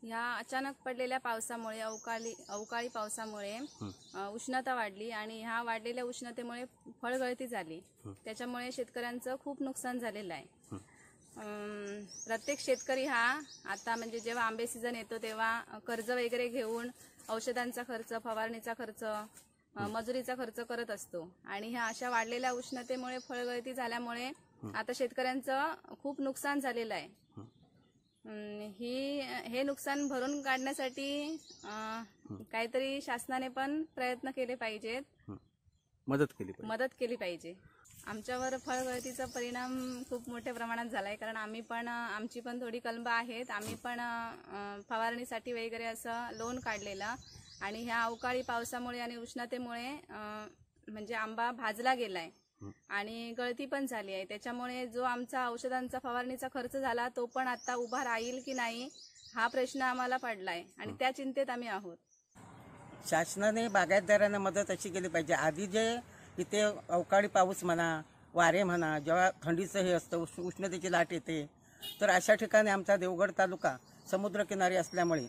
या अचानक पडलेल्या पावसामुळे अवकाळी पावसामुळे उष्णता वाढली आणि ह्या वाढलेल्या उष्णतेमुळे फळगळती झाली। त्याच्यामुळे शेतकऱ्यांचं खूप नुकसान झालेलं आहे। प्रत्येक शेतकरी हा आता म्हणजे जेव्हा आंबे सीझन येतो तेव्हा कर्ज वगैरे घेऊन औषधांचा खर्च, फवारणीचा खर्च, मजुरीचा खर्च करत असतो आणि ह्या अशा वाढलेल्या उष्णतेमुळे फळगळती झाल्यामुळे आता शेतकऱ्यांचं खूप नुकसान झालेलं आहे। हे नुकसान भरून काढण्यासाठी काहीतरी शासनाने पण प्रयत्न केले पाहिजेत, मदत केली पाहिजे। आमच्यावर फळगळतीचा परिणाम खूप मोठ्या प्रमाणात झालाय, कारण आमची पण थोडी कलम आहेत। आम्ही पण फवारणीसाठी वगैरे असं लोन काढलेलं आणि ह्या अवकाळी पावसामुळे आणि उष्णतेमुळे म्हणजे आंबा भाजला गेलाय आणि गळती पण झाली आहे। त्याच्यामुळे जो आमचा औषधांचा फवारणीचा खर्च झाला तो पण आता उभा राहील की नाही हा प्रश्न आम्हाला पडलाय आणि त्या चिंतेत आम्ही आहोत। शासनाने बागायतदारांना मदत अशी केली पाहिजे। आधी जे इथे अवकाळी पाऊस म्हणा, वारे म्हणा, जेव्हा थंडीचं हे असतं, उष्णतेची लाट येते, तर अशा ठिकाणी आमचा देवगड तालुका समुद्रकिनारी असल्यामुळे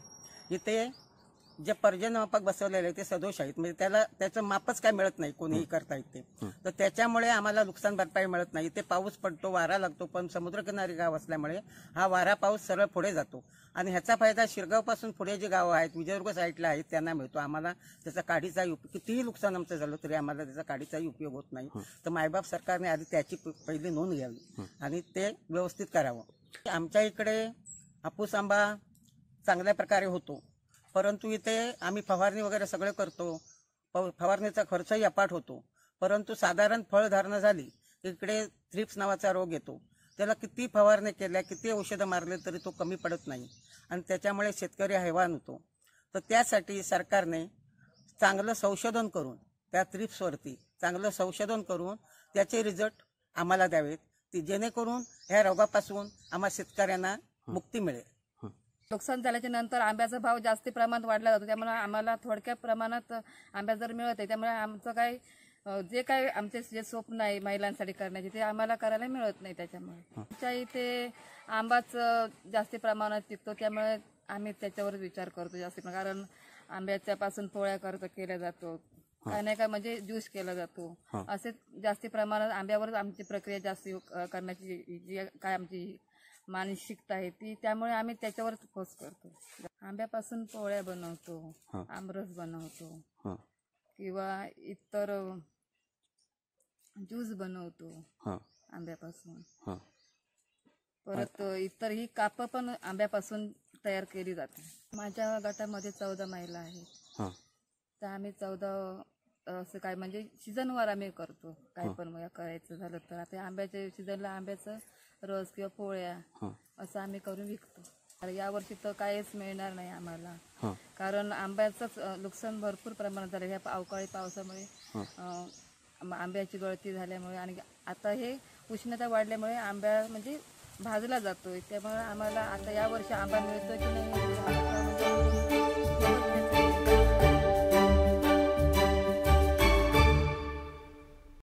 इथे जे पर्जन्यमापक बसवलेले आहे ते सदोष आहेत, म्हणजे त्याचं मापच काय मिळत नाही, कोणीही करता येते। तर त्याच्यामुळे आम्हाला नुकसान भरपाई मिळत नाही। इथे पाऊस पडतो, वारा लागतो, पण समुद्रकिनारी गाव असल्यामुळे हा वारा पाऊस सरळ पुढे जातो आणि ह्याचा फायदा शिरगावपासून पुढे जे गावं आहेत, विजयदुर्ग साईडला आहेत, त्यांना मिळतो। आम्हाला त्याचा काडीचाही कितीही नुकसान आमचं झालं तरी आम्हाला त्याचा काडीचाही उपयोग होत नाही। तर मायबाप सरकारने आधी त्याची पहिली नोंद घ्यावी आणि ते व्यवस्थित करावं। आमच्या इकडे हापूस आंबा चांगल्या प्रकारे होतो, परंतु इथे आम्ही फवारणी वगैरे सगळं करतो, फवारणीचा खर्चही अपाट होतो, परंतु साधारण फळधारणा झाली इकडे थ्रिप्स नावाचा रोग येतो। त्याला किती फवारणी केल्या, किती औषधं मारले तरी तो कमी पडत नाही आणि त्याच्यामुळे शेतकरी हैवान होतो। तर त्यासाठी सरकारने चांगलं संशोधन करून त्या थ्रिप्सवरती चांगलं संशोधन करून त्याचे रिझल्ट आम्हाला द्यावेत, की जेणेकरून ह्या रोगापासून आम्हा शेतकऱ्यांना मुक्ती मिळेल। नुकसान झाल्याच्या नंतर आंब्याचा भाव जास्ती प्रमाणात वाढला जातो, त्यामुळे आम्हाला थोडक्या प्रमाणात आंब्या जर मिळत आहे, त्यामुळे आमचं जे काय आमचे जे स्वप्न आहे महिलांसाठी करण्याचे ते आम्हाला करायला मिळत नाही। त्याच्यामुळे आमच्या इथे आंबाच जास्ती प्रमाणात पिकतो, त्यामुळे आम्ही त्याच्यावर विचार करतो जास्ती, कारण आंब्याच्या पासून पोळ्या केल्या जातो, काय नाही काय म्हणजे ज्यूस केला जातो, असे जास्ती प्रमाणात आंब्यावरच आमची प्रक्रिया जास्ती करण्याची जी काय आमची मानसिकता आहे ती, त्यामुळे आम्ही त्याच्यावर फोकस करतो। आंब्यापासून पोळ्या बनवतो, आमरस बनवतो किंवा इतर ज्यूस बनवतो आंब्यापासून। परत इतर ही कापं पण आंब्यापासून तयार केली जाते। माझ्या गटामध्ये 14 महिला आहेत, तर आम्ही 14 असं काय म्हणजे सीझनवर आम्ही करतो, काय पण करायचं झालं तर। आता आंब्याच्या सीझनला आंब्याचं रस किंवा पोळ्या असं आम्ही करून विकतो। यावर्षी तर काहीच मिळणार नाही आम्हाला, कारण आंब्याचंच नुकसान भरपूर प्रमाणात झालं ह्या अवकाळी पावसामुळे, आंब्याची गळती झाल्यामुळे आणि आता हे उष्णता वाढल्यामुळे आंब्या म्हणजे भाजला जातोय, त्यामुळे आम्हाला आता यावर्षी आंबा मिळतोय की नाही